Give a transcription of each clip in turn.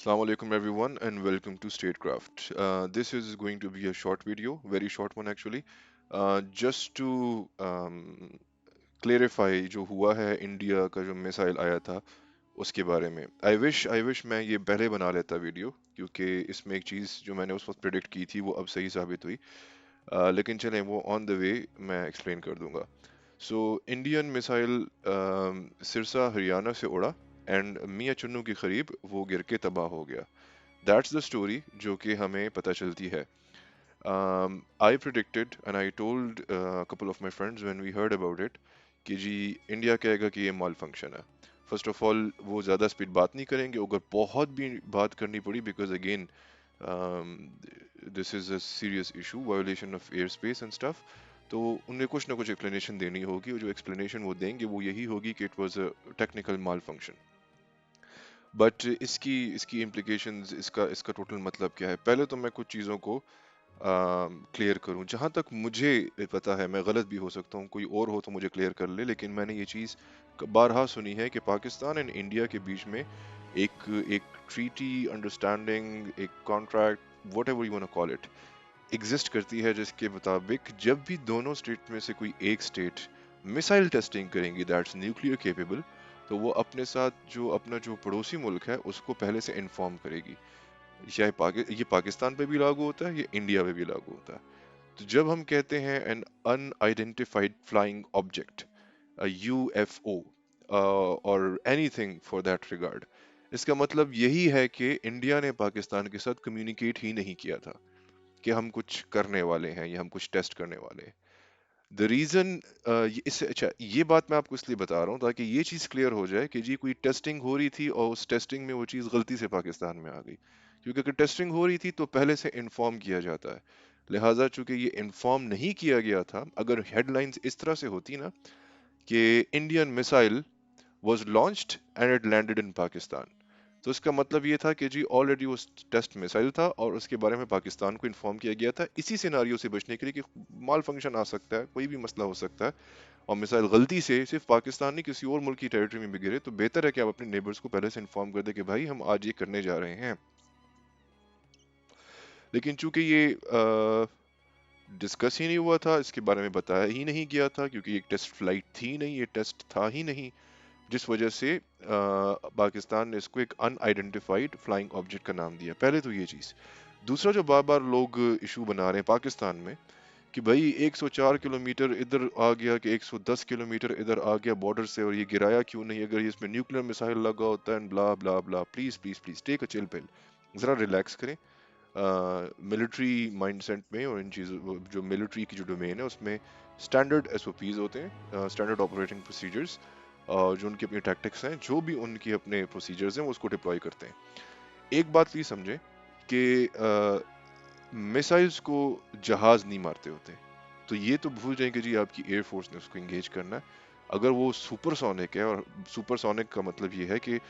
Assalamu alaikum everyone and welcome to Statecraft. This is going to be a short video, very short one actually. Just to clarify जो हुआ है India का जो missile आया था उसके बारे में आई विश मैं ये पहले बना लेता वीडियो क्योंकि इसमें एक चीज़ जो मैंने उस वक्त प्रेडिक्ट की थी वो अब सही साबित हुई। लेकिन चलें वो ऑन द वे मैं एक्सप्लेन कर दूंगा। So Indian missile Sirsa Haryana से उड़ा एंड मियां चुन्नू के करीब वो गिर के तबाह हो गया। दैट्स द स्टोरी जो कि हमें पता चलती है। I predicted and I told a couple of my friends when we heard about it कि जी इंडिया कहेगा कि ये माल फंक्शन है। फर्स्ट ऑफ ऑल वो ज़्यादा स्पीड बात नहीं करेंगे, अगर बहुत भी बात करनी पड़ी because again this is a serious issue violation of air space and stuff. तो उन्हें कुछ ना कुछ एक्सप्लेनेशन देनी होगी और जो एक्सप्लेनेशन वो देंगे वो यही होगी कि it was a technical mall function. But इसकी इसकी इम्प्लीकेशंस इसका इसका टोटल मतलब क्या है, पहले तो मैं कुछ चीज़ों को क्लियर करूं जहां तक मुझे पता है। मैं गलत भी हो सकता हूं, कोई और हो तो मुझे क्लियर कर ले, लेकिन मैंने ये चीज़ बारहा सुनी है कि पाकिस्तान एंड इंडिया के बीच में एक एक ट्रीटी अंडरस्टैंडिंग, एक contract, whatever you want to call it, exist करती है जिसके मुताबिक जब भी दोनों स्टेट में से कोई एक स्टेट मिसाइल टेस्टिंग करेंगी दैट्स न्यूक्लियर केपेबल, तो वो अपने साथ जो अपना जो पड़ोसी मुल्क है उसको पहले से इन्फॉर्म करेगी। ये पाकिस्तान पे भी लागू होता है, ये इंडिया पे भी लागू होता है। तो जब हम कहते हैं an unidentified flying object, UFO और एनीथिंग फॉर दैट रिगार्ड, इसका मतलब यही है कि इंडिया ने पाकिस्तान के साथ कम्युनिकेट ही नहीं किया था कि हम कुछ करने वाले हैं या हम कुछ टेस्ट करने वाले हैं। द रीजन, इससे अच्छा ये बात मैं आपको इसलिए बता रहा हूँ ताकि ये चीज़ क्लियर हो जाए कि जी कोई टेस्टिंग हो रही थी और उस टेस्टिंग में वो चीज़ गलती से पाकिस्तान में आ गई। क्योंकि अगर टेस्टिंग हो रही थी तो पहले से इन्फॉर्म किया जाता है। लिहाजा चूंकि ये इन्फॉर्म नहीं किया गया था, अगर हेडलाइंस इस तरह से होती ना कि Indian missile was launched and it landed in Pakistan, तो इसका मतलब ये था कि जी ऑलरेडी वो टेस्ट मिसाइल था और उसके बारे में पाकिस्तान को इन्फॉर्म किया गया था इसी सिनारियो से बचने के लिए कि माल फंक्शन आ सकता है, कोई भी मसला हो सकता है और मिसाइल गलती से सिर्फ पाकिस्तान नहीं किसी और मुल्क की टेरिटरी में भी गिरे, तो बेहतर है कि आप अपने नेबर्स को पहले से इन्फॉर्म कर दे कि भाई हम आज ये करने जा रहे हैं। लेकिन चूंकि ये डिस्कस ही नहीं हुआ था, इसके बारे में बताया ही नहीं गया था क्योंकि एक टेस्ट फ्लाइट थी नहीं, ये टेस्ट था ही नहीं, जिस वजह से पाकिस्तान ने इसको एक अनआइडेंटिफाइड फ्लाइंग ऑब्जेक्ट का नाम दिया। पहले तो ये चीज़। दूसरा जो बार बार लोग इशू बना रहे हैं पाकिस्तान में कि भाई 104 किलोमीटर इधर आ गया कि 110 किलोमीटर इधर आ गया बॉर्डर से और ये गिराया क्यों नहीं, अगर ये इसमें न्यूक्लियर मिसाइल लगा होता है, blah blah blah. Please please please take a chill pill, जरा रिलैक्स करें। मिलिट्री माइंडसेट में और इन चीज़ों जो मिलिट्री की जो डोमेन है उसमें स्टैंडर्ड एसओपीज होते हैं, स्टैंडर्ड ऑपरेटिंग प्रोसीजर्स, जो उनकी अपनी टैक्टिक्स हैं, जो भी उनकी अपने प्रोसीजर्स हैं वो उसको डिप्लॉय करते हैं। एक बात प्लीज समझें कि मिसाइल्स को जहाज नहीं मारते होते, तो ये तो भूल जाएं कि जी आपकी एयरफोर्स ने उसको इंगेज करना है। अगर वो सुपरसोनिक है, और सुपरसोनिक का मतलब ये है कि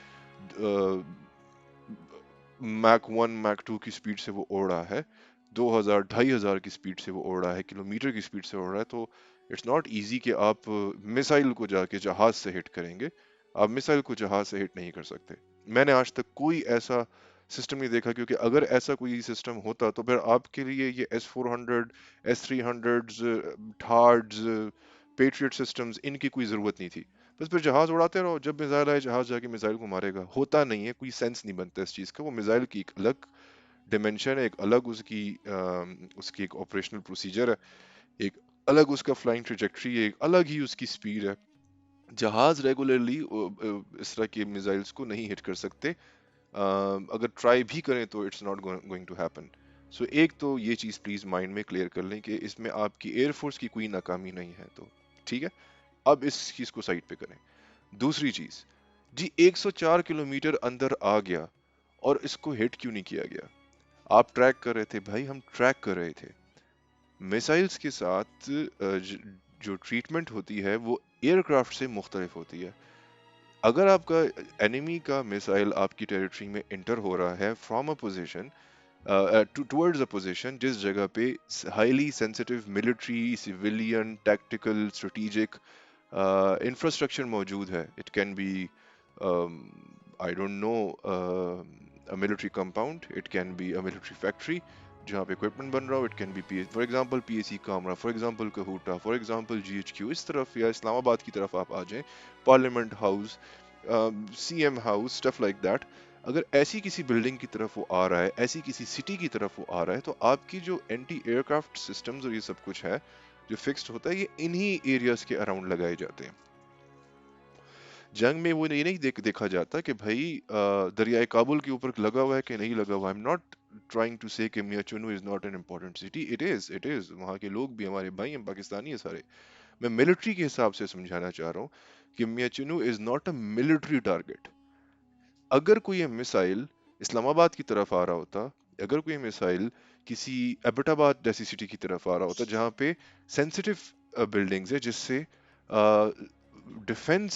मैक 1 मैक 2 की स्पीड से वो उड़ रहा है, 2000 2500 की स्पीड से वो उड़ रहा है, किलोमीटर की स्पीड से उड़ रहा है, तो इट्स नॉट इजी कि आप मिसाइल को जाके जहाज से हिट करेंगे। आप मिसाइल को जहाज से हिट नहीं कर सकते। मैंने आज तक कोई ऐसा सिस्टम नहीं देखा, क्योंकि अगर ऐसा कोई सिस्टम होता तो फिर आपके लिए ये S-400, S-300, थार्ड्स, पेट्रियट सिस्टम्स, इनकी कोई ज़रूरत नहीं थी। बस फिर जहाज उड़ाते रहो, जब मिसाइल आए जहाज जाके मिसाइल को मारेगा। होता नहीं है, कोई सेंस नहीं बनता इस चीज़ का। वो मिसाइल की एक अलग डिमेंशन है, एक अलग उसकी एक ऑपरेशनल प्रोसीजर है, एक अलग उसका फ्लाइंग ट्रेजेक्ट्री है, एक अलग ही उसकी स्पीड है। जहाज रेगुलरली इस तरह के मिसाइल्स को नहीं हिट कर सकते। अगर ट्राई भी करें तो it's not going to happen. So एक तो ये चीज़ प्लीज माइंड में क्लियर कर लें कि इसमें आपकी एयरफोर्स की कोई नाकामी नहीं है, तो ठीक है। अब इस चीज़ को साइड पे करें। दूसरी चीज़, जी 104 किलोमीटर अंदर आ गया और इसको हिट क्यों नहीं किया गया? आप ट्रैक कर रहे थे भाई, हम ट्रैक कर रहे थे। मिसाइल्स के साथ जो ट्रीटमेंट होती है वो एयरक्राफ्ट से मुख्तलिफ होती है। अगर आपका एनिमी का मिसाइल आपकी टेरिटरी में इंटर हो रहा है from a position, towards a position जिस जगह पे highly sensitive military, civilian, tactical, strategic infrastructure मौजूद है, it can be I don't know military compound, it can be a military factory जहाँ पे इक्विपमेंट बन रहा हो, it can be P for example PAC Kamra, for example Kahuta, for example GHQ, इस तरफ या इस्लामाबाद की तरफ आप आ जाएं, parliament house, CM house, stuff like that. अगर ऐसी किसी बिल्डिंग की तरफ वो आ रहा है, ऐसी किसी सिटी की तरफ वो आ रहा है, तो आपकी जो एंटी एयरक्राफ्ट सिस्टम्स और ये सब कुछ है जो फिक्स्ड होता है, ये इन्हीं एरियाज के अराउंड लगाए जाते हैं। जंग में वो ये नहीं देखा जाता कि भाई दरियाए काबुल के ऊपर लगा हुआ है कि नहीं लगा हुआ। I am not trying to say कि Mian Channu is not an important city, it is वहाँ के लोग भी हमारे भाई हैं, पाकिस्तानी है सारे। मैं मिलिट्री के हिसाब से समझाना चाह रहा हूँ कि Mian Channu is not a military target. अगर कोई मिसाइल इस्लामाबाद की तरफ आ रहा होता, अगर कोई मिसाइल किसी एबटाबाद जैसी सिटी की तरफ आ रहा होता जहाँ पे सेंसिटिव बिल्डिंग्स है, जिससे डिफेंस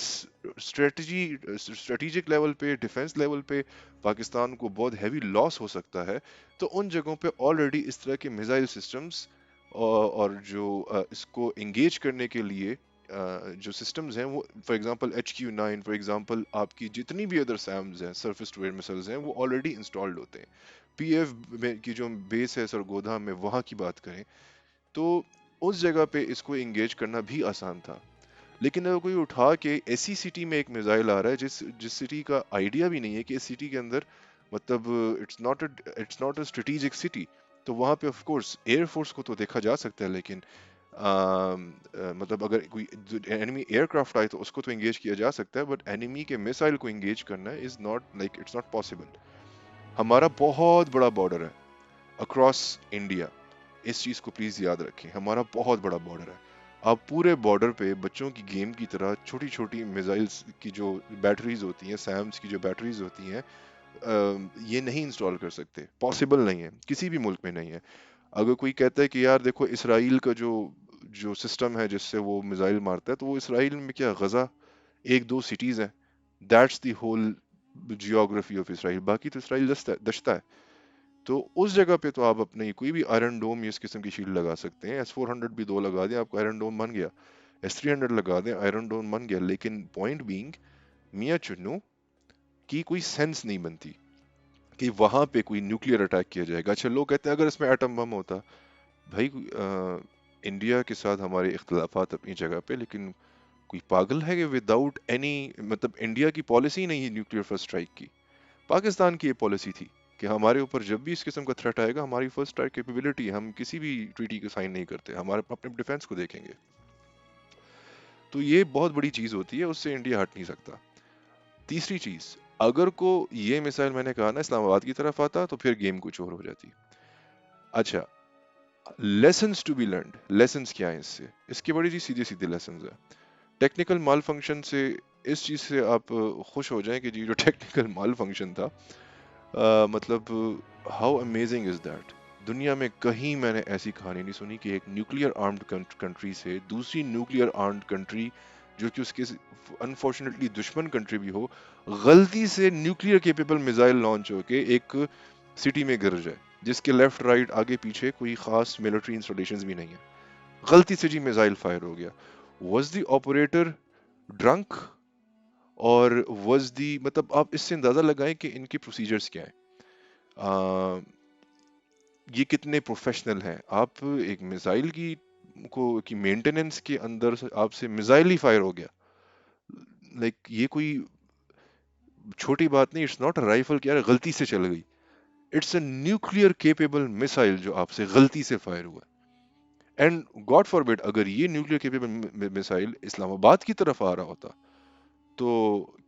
स्ट्रेटेजिक लेवल पे, डिफेंस लेवल पे पाकिस्तान को बहुत हैवी लॉस हो सकता है, तो उन जगहों पे ऑलरेडी इस तरह के मिसाइल सिस्टम्स और जो इसको एंगेज करने के लिए जो सिस्टम्स हैं, वो for example HQ-9, for example आपकी जितनी भी अदर सैम्स हैं, सरफेस टू एयर मिसाइल्स हैं, वो ऑलरेडी इंस्टॉल्ड होते हैं। पीएफ की जो बेस है सरगोधा में, वहाँ की बात करें तो उस जगह पे इसको एंगेज करना भी आसान था। लेकिन अगर कोई उठा के ऐसी सिटी में एक मिसाइल आ रहा है जिस जिस सिटी का आइडिया भी नहीं है कि इस सिटी के अंदर, मतलब it's not a strategic city, तो वहां पे ऑफ कोर्स एयरफोर्स को तो देखा जा सकता है, लेकिन मतलब अगर कोई एनिमी एयरक्राफ्ट आए तो उसको तो एंगेज किया जा सकता है, बट एनिमी के मिसाइल को एंगेज करना is not like, it's not possible. हमारा बहुत बड़ा बॉर्डर है अक्रॉस इंडिया, इस चीज को प्लीज याद रखें, हमारा बहुत बड़ा बॉर्डर है। आप पूरे बॉर्डर पे बच्चों की गेम की तरह छोटी छोटी मिसाइल्स की जो बैटरीज होती हैं, सैम्स की जो बैटरीज होती हैं, ये नहीं इंस्टॉल कर सकते, पॉसिबल नहीं है, किसी भी मुल्क में नहीं है। अगर कोई कहता है कि यार देखो इसराइल का जो जो सिस्टम है जिससे वो मिसाइल मारता है, तो वो इसराइल में क्या, गजा एक दो सिटीज हैं, that's the whole geography of Israel, बाकी तो इसराइल दश्ता है। तो उस जगह पे तो आप अपने कोई भी आयरन डोम या इस किस्म की शील्ड लगा सकते हैं, S-400 भी दो लगा दें, आपको आयरन डोम बन गया, S-300 लगा दें, आयरन डोम बन गया। लेकिन पॉइंट बीइंग, मियां चुन्नू की कोई सेंस नहीं बनती कि वहां पे कोई न्यूक्लियर अटैक किया जाएगा। अच्छा, लोग कहते हैं अगर इसमें एटम बम होता, भाई इंडिया के साथ हमारे इख्तलाफात अपनी जगह पे, लेकिन कोई पागल है कि विदाउट एनी, मतलब इंडिया की पॉलिसी नहीं है न्यूक्लियर फर्स्ट स्ट्राइक की, पाकिस्तान की ये पॉलिसी थी कि हमारे ऊपर जब भी इस किस्म का थ्रेट आएगा, हमारी फर्स्ट स्ट्राइक कैपेबिलिटी, हम किसी भी ट्रीटी को साइन नहीं करते, हमारे अपने डिफेंस को देखेंगे। तो ये बहुत बड़ी चीज होती है, उससे इंडिया हट नहीं सकता। तीसरी चीज, अगर को ये मिसाइल मैंने कहा ना इस्लामाबाद की तरफ आता, तो फिर गेम कुछ और हो जाती। अच्छा, lessons to be learned, lessons क्या है इससे, इसके बड़ी जी सीधे सीधे लेसन्स है। टेक्निकल माल फंक्शन से, इस चीज से आप खुश हो जाएं कि जी जो टेक्निकल माल फंक्शन था, मतलब हाउ अमेजिंग इज दैट। दुनिया में कहीं मैंने ऐसी कहानी नहीं सुनी कि एक न्यूक्लियर आर्म्ड कंट्री से दूसरी न्यूक्लियर आर्म्ड कंट्री, जो कि उसके अनफॉर्चुनेटली दुश्मन कंट्री भी हो, गलती से न्यूक्लियर केपेबल मिसाइल लॉन्च होके एक सिटी में गिर जाए, जिसके लेफ्ट राइट आगे पीछे कोई खास मिलिट्री इंस्टॉलेशंस भी नहीं है, गलती से जी मिसाइल फायर हो गया। वाज द ऑपरेटर ड्रंक, और वाज दी, मतलब आप इससे अंदाजा लगाएं कि इनके प्रोसीजर्स क्या हैं, ये कितने प्रोफेशनल हैं। आप एक मिसाइल की मेंटेनेंस के अंदर से आपसे मिसाइल ही फायर हो गया, लाइक ये कोई छोटी बात नहीं, इट्स नॉट अ राइफल कि यार गलती से चल गई, it's a nuclear capable missile जो आपसे गलती से फायर हुआ। एंड गॉड फॉरबिड अगर ये न्यूक्लियर केपेबल मिसाइल इस्लामाबाद की तरफ आ रहा होता, तो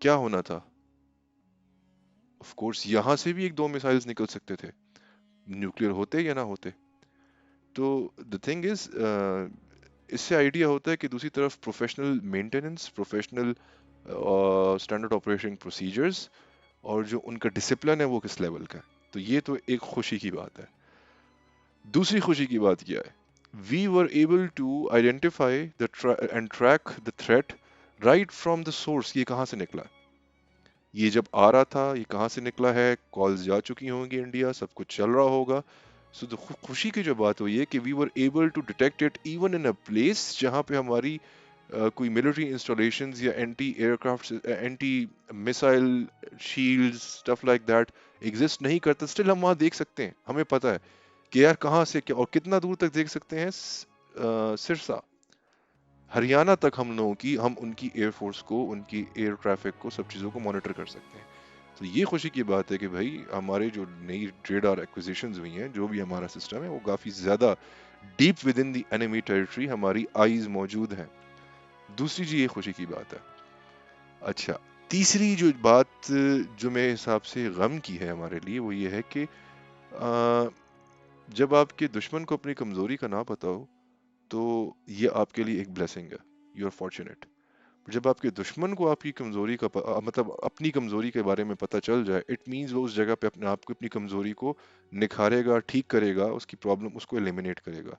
क्या होना था। ऑफ कोर्स यहां से भी एक दो मिसाइल्स निकल सकते थे, न्यूक्लियर होते या ना होते। तो द थिंग इज, इससे आइडिया होता है कि दूसरी तरफ professional maintenance, professional standard operation procedures, और जो उनका डिसिप्लिन है वो किस लेवल का है। तो ये तो एक खुशी की बात है। दूसरी खुशी की बात क्या है, we were able to identify the and track the threat right from the source, ये कहाँ से निकला, ये जब आ रहा था ये कहाँ से निकला है, कॉल्स जा चुकी होंगी इंडिया, सब कुछ चल रहा होगा। सो तो खुशी की जो बात हुई है कि we were able to detect it even in a place जहाँ पे हमारी कोई मिलिट्री इंस्टॉलेशंस या anti aircraft, anti missile shields, stuff like that, exist नहीं करता, स्टिल हम वहां देख सकते हैं, हमें पता है कि यार कहाँ से क्या और कितना दूर तक देख सकते हैं। सिरसा, हरियाणा तक हम लोगों की, हम उनकी एयरफोर्स को, उनकी एयर ट्रैफिक को, सब चीज़ों को मॉनिटर कर सकते हैं। तो ये खुशी की बात है कि भाई हमारे जो नई रेडार एक्विजिशंस हुई हैं, जो भी हमारा सिस्टम है वो काफ़ी ज़्यादा deep with in the enemy territory हमारी आईज मौजूद हैं। दूसरी जी ये खुशी की बात है। अच्छा, तीसरी जो बात जो मेरे हिसाब से गम की है हमारे लिए, वो ये है कि जब आपके दुश्मन को अपनी कमजोरी का ना पता हो, तो ये आपके लिए एक ब्लेसिंग है, यू आर फॉर्चुनेट। जब आपके दुश्मन को आपकी कमजोरी का मतलब अपनी कमजोरी के बारे में पता चल जाए, इट मीन्स वो उस जगह पे अपने आप को, अपनी कमजोरी को निखारेगा, ठीक करेगा, उसकी प्रॉब्लम उसको एलिमिनेट करेगा।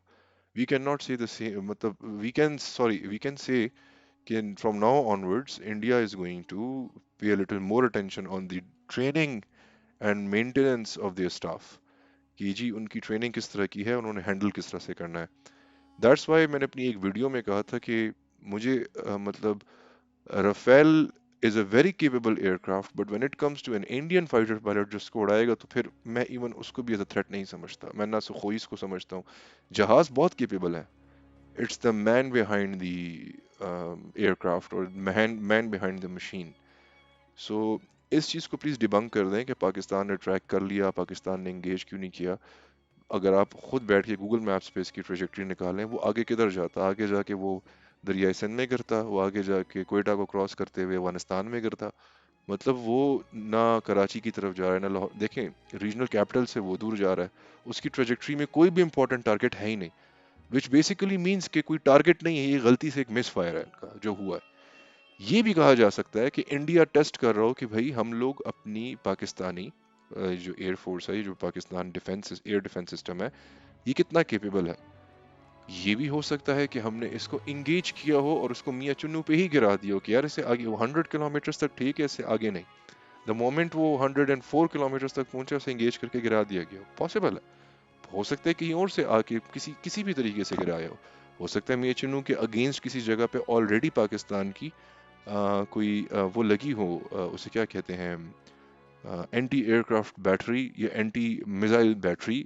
वी कैन नॉट से द सेम, मतलब वी कैन से कि from now onwards India is going to pay a little more attention on the training and maintenance of their staff, कि जी उनकी ट्रेनिंग किस तरह की है, उन्होंने हैंडल किस तरह से करना है। दैट्स वाई मैंने अपनी एक वीडियो में कहा था कि मुझे मतलब Rafale is a very capable aircraft, but when it comes to an Indian fighter pilot जो उसको उड़ाएगा, तो फिर मैं इवन उसको भी एज अ थ्रेट नहीं समझता, मैं ना सुखोइस को समझता हूँ। जहाज बहुत केपेबल है, it's the man behind the aircraft or man behind the machine. So इस चीज़ को प्लीज़ डिबंक कर दें कि पाकिस्तान ने ट्रैक कर लिया, पाकिस्तान ने इंगेज क्यों नहीं किया। अगर आप खुद बैठ के गूगल मैप्स पे इसकी ट्रेजेक्टरी निकालें, वो आगे किधर जाता, आगे जाके वो दरियाई सिंध में गिरता, वो आगे जाके कोयटा को क्रॉस करते हुए अफगानिस्तान में गिरता। मतलब वो ना कराची की तरफ जा रहा है ना लाहौर, देखें रीजनल कैपिटल से वो दूर जा रहा है, उसकी ट्रेजेक्टरी में कोई भी इंपॉर्टेंट टारगेट है ही नहीं। विच बेसिकली मीन्स कि कोई टारगेट नहीं है, ये गलती से एक मिस फायर है इनका जो हुआ है। ये भी कहा जा सकता है कि इंडिया टेस्ट कर रहा हो कि भाई हम लोग अपनी पाकिस्तानी जो एयरफोर्स है, जो Pakistan defence air defence system है, ये कितना केपेबल है। ये भी हो सकता है कि हमने इसको इंगेज किया हो और उसको मियाँ चुन्नू पे ही गिरा दिया हो कि यार इससे आगे, वो 100 किलोमीटर तक ठीक है, इससे आगे नहीं। द मोमेंट वो 104 किलोमीटर तक पहुंचे, उसे इंगेज करके गिरा दिया गया, पॉसिबल है। हो सकता है कहीं और से आके किसी किसी भी तरीके से गिराया हो सकता है मियाचुन्नू के अगेंस्ट किसी जगह पे ऑलरेडी पाकिस्तान की कोई वो लगी हो, उसे क्या कहते हैं, एंटी एयरक्राफ्ट बैटरी या एंटी मिसाइल बैटरी,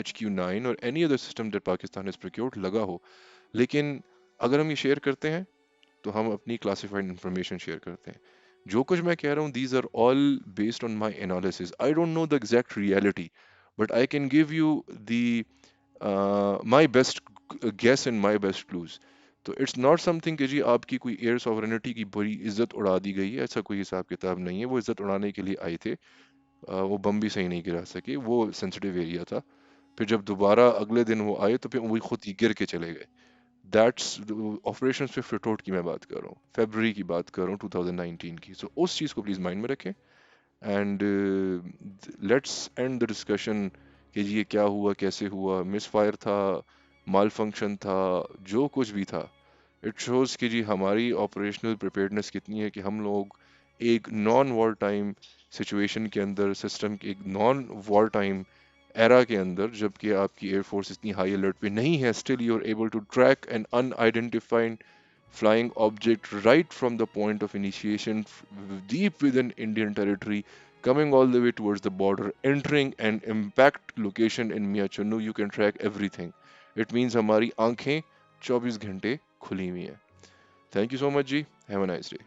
HQ9 और any other system that Pakistan is procured लगा हो। लेकिन अगर हम ये शेयर करते हैं, तो हम अपनी क्लासिफाइड इंफॉर्मेशन शेयर करते हैं। जो कुछ मैं कह रहा हूँ, these are all based on my analysis, I don't know the exact reality, but I can give you the my best guess and my best clues. तो इट्स नॉट समथिंग कि जी आपकी कोई एयर सॉवरेनिटी की बुरी इज्जत उड़ा दी गई है, ऐसा कोई हिसाब किताब नहीं है। वो इज्जत उड़ाने के लिए आए थे, वो बम भी सही नहीं गिरा सके, वो सेंसिटिव एरिया था। फिर जब दोबारा अगले दिन वो आए, तो फिर वही खुद ही गिर के चले गए। दैट्स ऑपरेशन स्विफ्ट रिटोर्ट की मैं बात कर रहा हूँ, फेब्रुअरी की बात कर रहा हूँ 2019 की। सो उस चीज़ को प्लीज़ माइंड में रखें, and let's end the discussion कि जी ये क्या हुआ, कैसे हुआ, मिस फायर था, माल फंक्शन था, जो कुछ भी था। इट शोज कि जी हमारी ऑपरेशनल प्रिपेयर्डनेस कितनी है, कि हम लोग एक नॉन वॉर टाइम सिचुएशन के अंदर, सिस्टम के एक नॉन वॉर टाइम एरा के अंदर, जबकि आपकी एयरफोर्स इतनी हाई अलर्ट पे नहीं है, still you are able to track an unidentified flying object right from the point of initiation deep within Indian territory, coming all the way towards the border, entering an impact location in Miachunu, you can track everything. It means हमारी आंखें 24 घंटे खुली हुई हैं। Thank you so much ji, have a nice day.